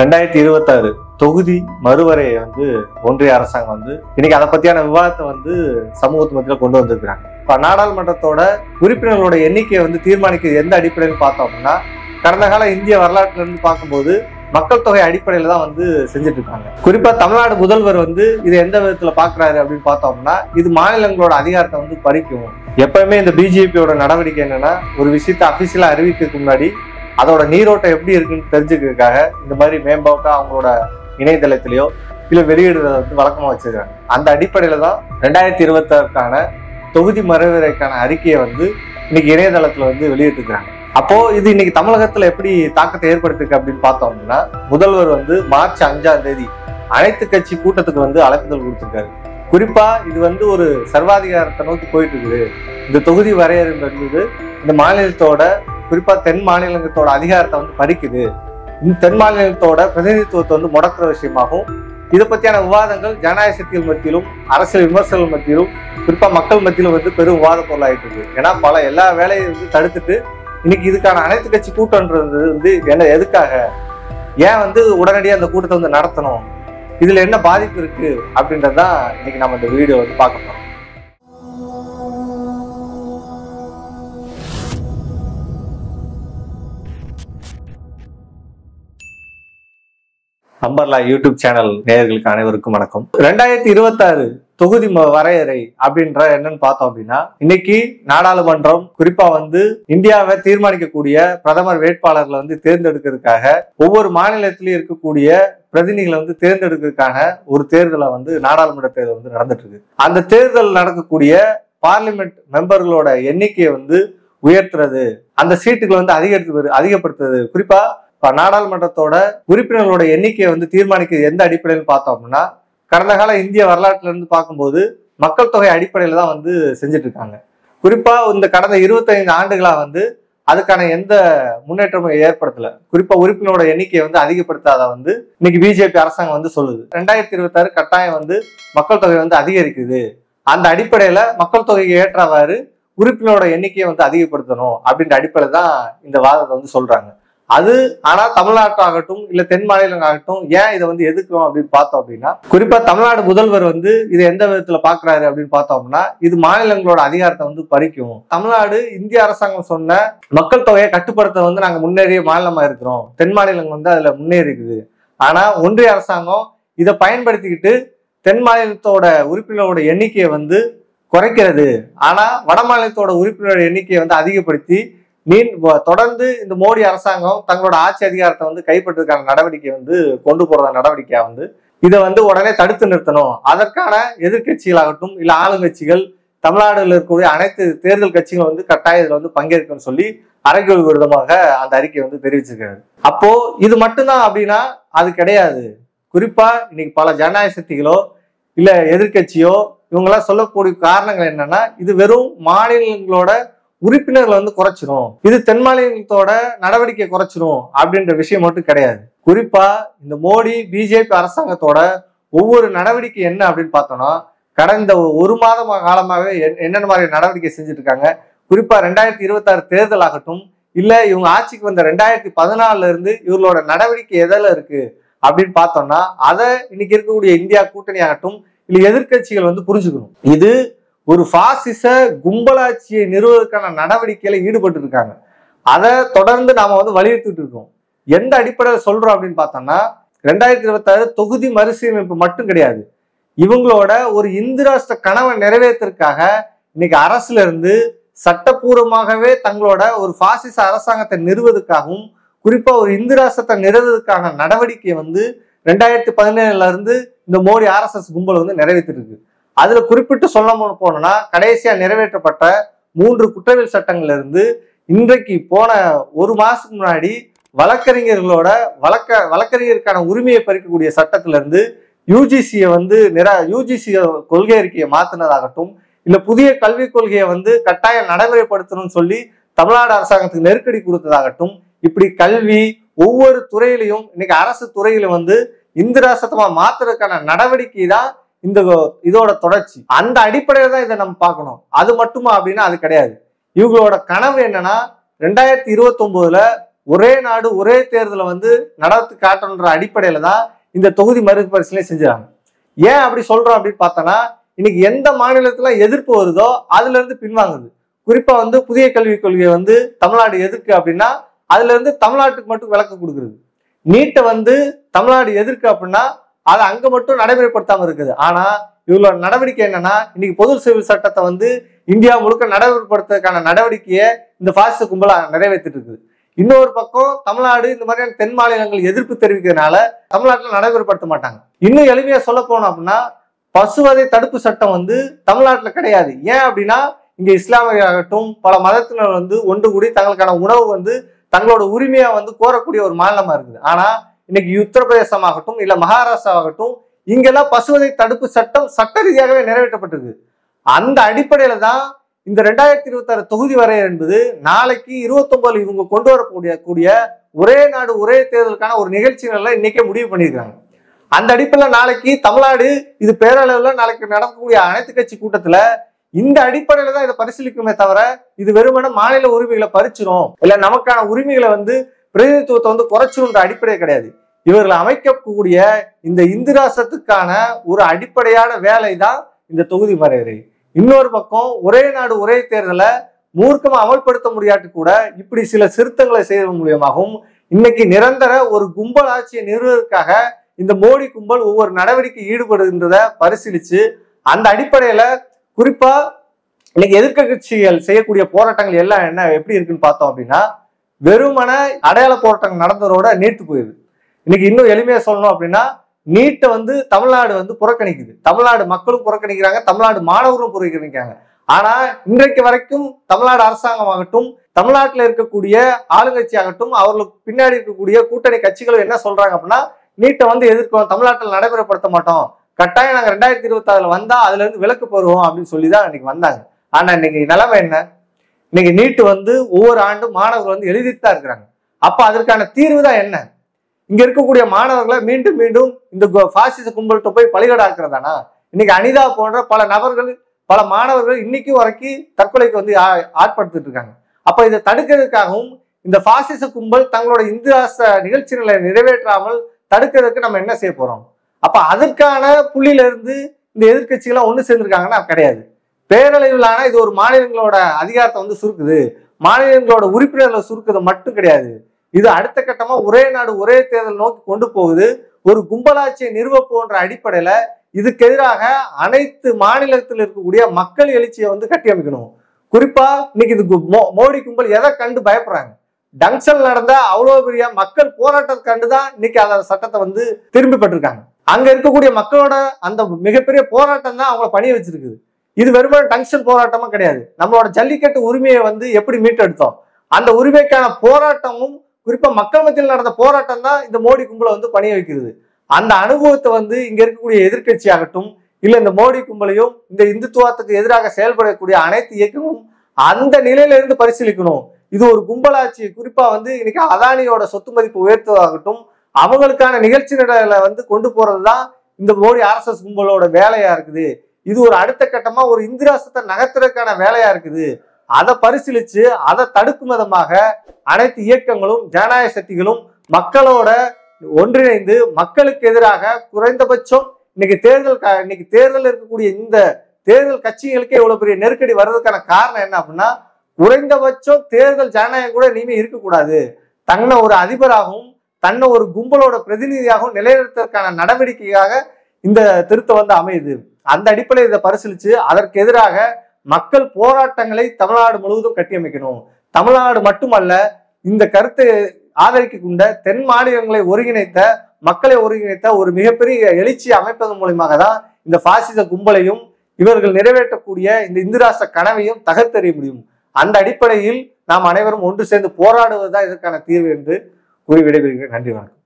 2026 தொகுதி மறுவரையை ஒன்றிய அரசாங்கம் இன்னைக்கு அதை பத்தியான விவாதத்தை சமூகத்து மத்தியில கொண்டு வந்திருக்கிறாங்க. இப்ப நாடாளுமன்றத்தோட உறுப்பினர்களோட எண்ணிக்கையை தீர்மானிக்க எந்த அடிப்படையில் பார்த்தோம் அப்படின்னா, கடந்த கால இந்திய வரலாற்றுல இருந்து பார்க்கும்போது மக்கள் தொகை அடிப்படையில தான் செஞ்சுட்டு இருக்காங்க. குறிப்பா தமிழ்நாடு முதல்வர் இது எந்த விதத்துல பாக்குறாரு அப்படின்னு பார்த்தோம்னா, இது மாநிலங்களோட அதிகாரத்தை பறிக்கும். எப்பவுமே இந்த பிஜேபியோட நடவடிக்கை என்னன்னா, ஒரு விஷயத்தை அபிஷியலா அறிவிக்கிறதுக்கு முன்னாடி அதோட நீரோட்டம் எப்படி இருக்குன்னு தெரிஞ்சுக்கிறதுக்காக இந்த மாதிரி மேம்போக்கா அவங்களோட இணையதளத்திலேயோ இல்ல வெளியிடுறத வழக்கமா வச்சிருக்காங்க. அந்த அடிப்படையில தான் 2026க்கான தொகுதி மறுவரைக்கான அறிக்கையை இன்னைக்கு இணையதளத்துல வெளியிட்டிருக்கிறாங்க. அப்போ இது இன்னைக்கு தமிழகத்துல எப்படி தாக்கத்தை ஏற்படுத்திருக்கு அப்படின்னு பார்த்தோம் அப்படின்னா, முதல்வர் மார்ச் 5ஆம் தேதி அனைத்து கட்சி கூட்டத்துக்கு அழைப்புதல் கொடுத்திருக்காரு. குறிப்பா இது ஒரு சர்வாதிகாரத்தை நோக்கி போயிட்டு இருக்குது. இந்த தொகுதி வரையறை என்பது இந்த மாநிலத்தோட குறிப்பா தென் மாநிலத்தோட அதிகாரத்தை பறிக்குது. இந்த தென் மாநிலத்தோட பிரதிநிதித்துவத்தை முடக்கிற விஷயமாகவும், இதை பத்தியான விவாதங்கள் ஜனநாயக சக்திகள் மத்தியிலும் அரசியல் விமர்சகர்கள் மத்தியிலும் குறிப்பா மக்கள் மத்தியிலும் பெரும் விவாத பொருளாயிட்டு இருக்கு. ஏன்னா எல்லா வேலையும் தடுத்துட்டு இன்னைக்கு இதுக்கான அனைத்து கட்சி கூட்டம்ன்றது என்ன எதுக்காக, ஏன் உடனடியாக அந்த கூட்டத்தை நடத்தணும், இதுல என்ன பாதிப்பு இருக்கு அப்படின்றதான் இன்னைக்கு நம்ம இந்த வீடியோ பார்க்க போறோம். அம்பர்லா யூடியூப் சேனல் நேயர்களுக்கு அனைவருக்கும் வணக்கம். 2026 தொகுதி வரையறை அப்படின்ற என்னன்னு பார்த்தோம் அப்படின்னா, இன்னைக்கு நாடாளுமன்றம் குறிப்பா இந்தியாவை தீர்மானிக்கக்கூடிய பிரதமர் வேட்பாளர்களை தேர்ந்தெடுக்கிறதுக்காக ஒவ்வொரு மாநிலத்திலயும் இருக்கக்கூடிய பிரதிநிதிகளை தேர்ந்தெடுக்கிறதுக்கான ஒரு தேர்தலை நாடாளுமன்ற தேர்தல் நடந்துட்டு இருக்கு. அந்த தேர்தல் நடக்கக்கூடிய பார்லிமெண்ட் மெம்பர்களோட எண்ணிக்கையை உயர்த்துறது, அந்த சீட்டுகளை அதிகப்படுத்துறது. குறிப்பா நாடாளுமன்றத்தோட உறுப்பினர்களோட எண்ணிக்கையை தீர்மானிக்க எந்த அடிப்படையில் பார்த்தோம் அப்படின்னா, கடந்த கால இந்திய வரலாற்றுல இருந்து பார்க்கும்போது மக்கள் தொகை அடிப்படையில தான் செஞ்சுட்டு இருக்காங்க. குறிப்பா இந்த கடந்த 25 ஆண்டுகளா அதுக்கான எந்த முன்னேற்றமும் ஏற்படுத்தல. குறிப்பா உறுப்பினரோட எண்ணிக்கையை அதிகப்படுத்தாத இன்னைக்கு பிஜேபி அரசாங்கம் சொல்லுது. 2026 கட்டாயம் மக்கள் தொகை அதிகரிக்குது. அந்த அடிப்படையில மக்கள் தொகைக்கு ஏற்றவாறு உறுப்பினரோட எண்ணிக்கையை அதிகப்படுத்தணும் அப்படின்ற அடிப்படையில தான் இந்த வாதத்தை சொல்றாங்க. அது ஆனா தமிழ்நாட்டாகட்டும் இல்ல தென் மாநிலம் ஆகட்டும் ஏன் இதை எதுக்குறோம் அப்படின்னு பார்த்தோம் அப்படின்னா, குறிப்பா தமிழ்நாடு முதல்வர் இது எந்த விதத்துல பாக்குறாரு அப்படின்னு பார்த்தோம் அப்படின்னா, இது மாநிலங்களோட அதிகாரத்தை பறிக்கும். தமிழ்நாடு இந்திய அரசாங்கம் சொன்ன மக்கள் தொகையை கட்டுப்படுத்த நாங்க முன்னேறிய மாநிலமா இருக்கிறோம், தென் மாநிலங்கள் அதுல முன்னேறி இருக்குது. ஆனா ஒன்றிய அரசாங்கம் இதை பயன்படுத்திக்கிட்டு தென் மாநிலத்தோட உறுப்பினரோட எண்ணிக்கையை குறைக்கிறது. ஆனா வட மாநிலத்தோட உறுப்பினரோட எண்ணிக்கையை அதிகப்படுத்தி தொடர்ந்து இந்த மோடி அரசாங்கம் தங்களோட ஆட்சி அதிகாரத்தை கைப்பற்றதுக்கான நடவடிக்கை கொண்டு போறத நடவடிக்கையா இதை உடனே தடுத்து நிறுத்தணும். அதற்கான எதிர்கட்சிகளாகட்டும் இல்ல ஆளுங்கட்சிகள் தமிழ்நாடுல இருக்கக்கூடிய அனைத்து தேர்தல் கட்சிகளும் கட்டாயம் இதுல பங்கேற்கணும்னு சொல்லி அரசியல் விரோதமாக அந்த அறிக்கை தெரிவிச்சிருக்காரு. அப்போ இது மட்டும்தான் அப்படின்னா அது கிடையாது. குறிப்பா இன்னைக்கு பல ஜனநாயக சக்திகளோ இல்ல எதிர்கட்சியோ இவங்கெல்லாம் சொல்லக்கூடிய காரணங்கள் என்னன்னா, இது வெறும் மாநிலங்களோட உறுப்பினர்கள் குறைச்சிரும், இது தென் மாநிலத்தோட நடவடிக்கை குறைச்சிரும் அப்படின்ற விஷயம் மட்டும் கிடையாது. குறிப்பா இந்த மோடி பிஜேபி அரசாங்கத்தோட ஒவ்வொரு நடவடிக்கை என்ன அப்படின்னு பார்த்தோம்னா, கடந்த ஒரு மாதம் காலமாகவே என்னென்ன மாதிரி நடவடிக்கை செஞ்சுட்டு இருக்காங்க. குறிப்பா 2026 தேர்தல் ஆகட்டும் இல்ல இவங்க ஆட்சிக்கு வந்த 2014 இருந்து இவங்களோட நடவடிக்கை எதில் இருக்கு அப்படின்னு பார்த்தோம்னா, அதை இன்னைக்கு இருக்கக்கூடிய இந்தியா கூட்டணி ஆகட்டும் இல்ல எதிர்கட்சிகள் புரிஞ்சுக்கணும். இது ஒரு பாசிச கும்பலாட்சியை நிறுவதற்கான நடவடிக்கையில ஈடுபட்டு இருக்காங்க. அதை தொடர்ந்து நாம வலியுறுத்திட்டு இருக்கோம். எந்த அடிப்படையில் சொல்றோம் அப்படின்னு பார்த்தோம்னா, 2026 தொகுதி மறுசீரமைப்பு மட்டும் கிடையாது, இவங்களோட ஒரு இந்து ராஷ்டிர கனவை நிறைவேற்றுறதுக்காக இன்னைக்கு அரசுல இருந்து சட்டப்பூர்வமாகவே தங்களோட ஒரு பாசிச அரசாங்கத்தை நிறுவதற்காகவும் குறிப்பா ஒரு இந்து ராஷ்டிரத்தை நிறுவதற்கான நடவடிக்கை 2017 இருந்து இந்த மோடி RSS கும்பல் நிறைவேற்றிட்டு இருக்கு. அதுல குறிப்பிட்டு சொல்ல போனோம்னா, கடைசியா நிறைவேற்றப்பட்ட 3 குற்றவியல் சட்டங்கள்ல இருந்து இன்றைக்கு போன ஒரு மாசத்துக்கு முன்னாடி வழக்கறிஞருக்கான உரிமையை பறிக்கக்கூடிய சட்டத்துல இருந்து யூஜிசியை யூஜிசி கொள்கை அறிக்கையை மாத்தினதாகட்டும் இல்ல புதிய கல்விக் கொள்கையை கட்டாயம் நடைமுறைப்படுத்தணும்னு சொல்லி தமிழ்நாடு அரசாங்கத்துக்கு நெருக்கடி கொடுத்ததாகட்டும், இப்படி கல்வி ஒவ்வொரு துறையிலையும் இன்னைக்கு அரசு துறையில இந்து ராஷ்டிரமா மாத்துறதுக்கான நடவடிக்கை தான் இதோட தொடர்ச்சி. அந்த அடிப்படையில தான் இதை நம்ம பார்க்கணும். அது மட்டுமா அப்படின்னா அது கிடையாது. இவங்களோட கனவு என்னன்னா, 2029 ஒரே நாடு ஒரே தேர்தலை வந்து நடத்தி காட்டணுன்ற அடிப்படையில தான் இந்த தொகுதி மறுபரிசீலனை செஞ்சாங்க. ஏன் அப்படி சொல்றோம் அப்படின்னு பார்த்தோன்னா, இன்னைக்கு எந்த மாநிலத்துல எதிர்ப்பு வருதோ அதுல இருந்து பின்வாங்குது. குறிப்பா வந்து புதிய கல்விக் கொள்கையை வந்து தமிழ்நாடு எதிர்க்கு அப்படின்னா அதுல இருந்து தமிழ்நாட்டுக்கு மட்டும் விளக்கம் கொடுக்குறது. நீட்டை வந்து தமிழ்நாடு எதிர்க்கு அப்படின்னா அதை அங்க மட்டும் நடைமுறைப்படுத்தாம இருக்குது. ஆனா இவங்களோட நடவடிக்கை என்னன்னா, இன்னைக்கு பொது சிவில் சட்டத்தை வந்து இந்தியா முழுக்க நடைமுறைப்படுத்துறதுக்கான நடவடிக்கையை இந்த பாசிச கும்பலா நிறைவேற்றிட்டு இருக்குது. இன்னொரு பக்கம் தமிழ்நாடு இந்த மாதிரியான தென் மாநிலங்கள் எதிர்ப்பு தெரிவிக்கிறதுனால தமிழ்நாட்டில் நடைமுறைப்படுத்த மாட்டாங்க. இன்னும் எளிமையா சொல்ல போனோம் அப்படின்னா, பசுவதை தடுப்பு சட்டம் வந்து தமிழ்நாட்டில் கிடையாது. ஏன் அப்படின்னா இங்க இஸ்லாமியராகட்டும் பல மதத்தினர் வந்து ஒன்று கூடி தங்களுக்கான உணவு வந்து தங்களோட உரிமையா வந்து கோரக்கூடிய ஒரு மாநிலமா இருக்குது. ஆனா இன்னைக்கு உத்தரப்பிரதேசம் ஆகட்டும் இல்ல மகாராஷ்டிரா ஆகட்டும் இங்கெல்லாம் பசுவதை தடுப்பு சட்டம் சட்ட ரீதியாகவே நிறைவேற்றப்பட்டிருக்கு. அந்த அடிப்படையில தான் இந்த 2026 தொகுதி வரையறை என்பது நாளைக்கு 29 இவங்க கொண்டு வரக்கூடிய ஒரே நாடு ஒரே தேர்தலுக்கான ஒரு நிகழ்ச்சிகள்ல இன்னைக்கே முடிவு பண்ணியிருக்காங்க. அந்த அடிப்படையில நாளைக்கு தமிழ்நாடு இது பேரளவுல நாளைக்கு நடக்கக்கூடிய அனைத்து கட்சி கூட்டத்துல இந்த அடிப்படையில தான் இதை பரிசீலிக்குமே தவிர இது வெறுமன மாநில உரிமைகளை பறிச்சிரும் இல்ல நமக்கான உரிமைகளை வந்து பிரதிநிதித்துவத்தை வந்து குறைச்சிருன்ற அடிப்படை கிடையாது. இவர்களை அமைக்கக்கூடிய இந்த இந்திராசத்துக்கான ஒரு அடிப்படையான வேலை தான் இந்த தொகுதி வரையறை. இன்னொரு பக்கம் ஒரே நாடு ஒரே தேர்தலை மூர்க்கமா அமல்படுத்த முடியாட்டு கூட இப்படி சில திருத்தங்களை செய்வதன் மூலியமாகவும் இன்னைக்கு நிரந்தர ஒரு கும்பல் ஆட்சியை நிறுவதற்காக இந்த மோடி கும்பல் ஒவ்வொரு நடவடிக்கை ஈடுபடுகின்றத பரிசீலிச்சு அந்த அடிப்படையில குறிப்பா இன்னைக்கு எதிர்க்கட்சிகள் செய்யக்கூடிய போராட்டங்கள் எல்லாம் என்ன எப்படி இருக்குன்னு பார்த்தோம் அப்படின்னா, வெறுமன அடையாள போராட்டங்கள் நடந்ததோட நீட்டு போயிடுது. இன்னைக்கு இன்னும் எளிமையா சொல்லணும் அப்படின்னா, நீட்டை வந்து தமிழ்நாடு வந்து புறக்கணிக்குது. தமிழ்நாடு மக்களும் புறக்கணிக்கிறாங்க, தமிழ்நாடு மாணவர்களும் புறக்கணிக்கிறாங்க. ஆனா இன்றைக்கு வரைக்கும் தமிழ்நாடு அரசாங்கம் ஆகட்டும் தமிழ்நாட்டில் இருக்கக்கூடிய ஆளுங்கட்சி ஆகட்டும் அவர்களுக்கு பின்னாடி இருக்கக்கூடிய கூட்டணி கட்சிகளும் என்ன சொல்றாங்க அப்படின்னா, நீட்டை வந்து எதிர்க்கும், தமிழ்நாட்டில் நடைமுறைப்படுத்த மாட்டோம், கட்டாயம் நாங்க 2026 வந்தா அதுல இருந்து விலக்கு பெறுவோம் அப்படின்னு சொல்லிதான் இன்னைக்கு வந்தாங்க. ஆனா இன்னைக்கு நிலைமை என்ன? இன்னைக்கு நீட்டு வந்து ஒவ்வொரு ஆண்டும் மாணவர்கள் வந்து எழுதிட்டு தான் இருக்கிறாங்க. அப்ப அதற்கான தீர்வு தான் என்ன? இங்க இருக்கக்கூடிய மாணவர்களை மீண்டும் மீண்டும் இந்த பாசிச கும்பல்கிட்ட போய் பலிகடாக்குறதானா? இன்னைக்கு அனிதா போன்ற பல நபர்கள் பல மாணவர்கள் இன்னைக்கும் வரைக்கும் தற்கொலைக்கு வந்து ஆட்படுத்திட்டு இருக்காங்க. அப்ப இதை தடுக்கிறதுக்காகவும் இந்த பாசிச கும்பல் தங்களோட இந்திராச நிகழ்ச்சிகளை நிறைவேற்றாமல் தடுக்கிறதுக்கு நம்ம என்ன செய்ய போறோம்? அப்ப அதற்கான புள்ளியில இருந்து இந்த எதிர்கட்சிகள் ஒண்ணு சேர்ந்திருக்காங்கன்னா கிடையாது. பேரளவிலான இது ஒரு மாநிலங்களோட அதிகாரத்தை வந்து சுருக்குது, மாநிலங்களோட உறுப்பினர்களை சுருக்குது மட்டும் கிடையாது. இது அடுத்த கட்டமா ஒரே நாடு ஒரே தேர்தல் நோக்கி கொண்டு போகுது. ஒரு கும்பலாட்சியை நிறுவ போன்ற அடிப்படையில இதுக்கு எதிராக அனைத்து மாநிலத்தில் இருக்கக்கூடிய மக்கள் எழுச்சியை வந்து கட்டியமைக்கணும். குறிப்பா இன்னைக்கு இது மோடி கும்பல் எதை கண்டு பயப்படுறாங்க? டங்ஷன் நடந்த அவ்வளவு பெரிய மக்கள் போராட்டத்தை கண்டுதான் இன்னைக்கு அந்த சட்டத்தை வந்து திரும்பி பெற்றிருக்காங்க. அங்க இருக்கக்கூடிய மக்களோட அந்த மிகப்பெரிய போராட்டம் தான் அவங்கள பணிய வச்சிருக்குது. இது வெறுமனே டங்ஷன் போராட்டமா கிடையாது. நம்மளோட ஜல்லிக்கட்டு உரிமையை வந்து எப்படி மீட்டெடுத்தோம், அந்த உரிமைக்கான போராட்டமும் குறிப்பா மக்கள் மத்தியில் நடந்த போராட்டம் தான் இந்த மோடி கும்பலை வந்து பணிய வைக்கிறது. அந்த அனுபவத்தை வந்து இங்க இருக்கக்கூடிய எதிர்கட்சி ஆகட்டும் இல்ல இந்த மோடி கும்பலையும் இந்த இந்துத்துவத்துக்கு எதிராக செயல்படக்கூடிய அனைத்து இயக்கமும் அந்த நிலையில இருந்து பரிசீலிக்கணும். இது ஒரு கும்பலாட்சி. குறிப்பா வந்து இன்னைக்கு அதானியோட சொத்து மதிப்பு உயர்த்துவதாகட்டும் அவங்களுக்கான நிகழ்ச்சி நிலையில வந்து கொண்டு போறதுதான் இந்த மோடி RSS கும்பலோட வேலையா இருக்குது. இது ஒரு அடுத்த கட்டமா ஒரு இந்திராசத்தை நகர்த்துறதுக்கான வேலையா இருக்குது. அதை பரிசீலிச்சு அதை தடுக்கும் விதமாக அனைத்து இயக்கங்களும் ஜனநாயக சக்திகளும் மக்களோட ஒன்றிணைந்து மக்களுக்கு எதிராக குறைந்தபட்சம் இன்னைக்கு தேர்தல் இருக்கக்கூடிய இந்த தேர்தல் கட்சிகளுக்கே இவ்வளவு பெரிய நெருக்கடி வர்றதுக்கான காரணம் என்ன அப்படின்னா, குறைந்தபட்சம் தேர்தல் ஜனநாயகம் கூட இனிமே இருக்கக்கூடாது, தன்னை ஒரு அதிபராகவும் தன்னை ஒரு கும்பலோட பிரதிநிதியாகவும் நிலைநிறுத்தற்கான நடவடிக்கையாக இந்த திருத்தம் வந்து அமையுது. அந்த அடிப்படையில் இதை பரிசீலிச்சு அதற்கு எதிராக மக்கள் போராட்டங்களை தமிழ்நாடு முழுவதும் கட்டியமைக்கணும். தமிழ்நாடு மட்டுமல்ல, இந்த கருத்தை ஆதரிக்க கொண்ட தென் மாநிலங்களை ஒருங்கிணைத்த மக்களை ஒருங்கிணைத்த ஒரு மிகப்பெரிய எழுச்சியை அமைப்பதன் மூலமாக தான் இந்த பாசிச கும்பலையும் இவர்கள் நிறைவேற்றக்கூடிய இந்த இந்திராச கனவையும் தகர்த்தெறிய முடியும். அந்த அடிப்படையில் நாம் அனைவரும் ஒன்று சேர்ந்து போராடுவதுதான் இதற்கான தீர்வு என்று கூறி விடைபெறுகிறேன். நன்றி, வணக்கம்.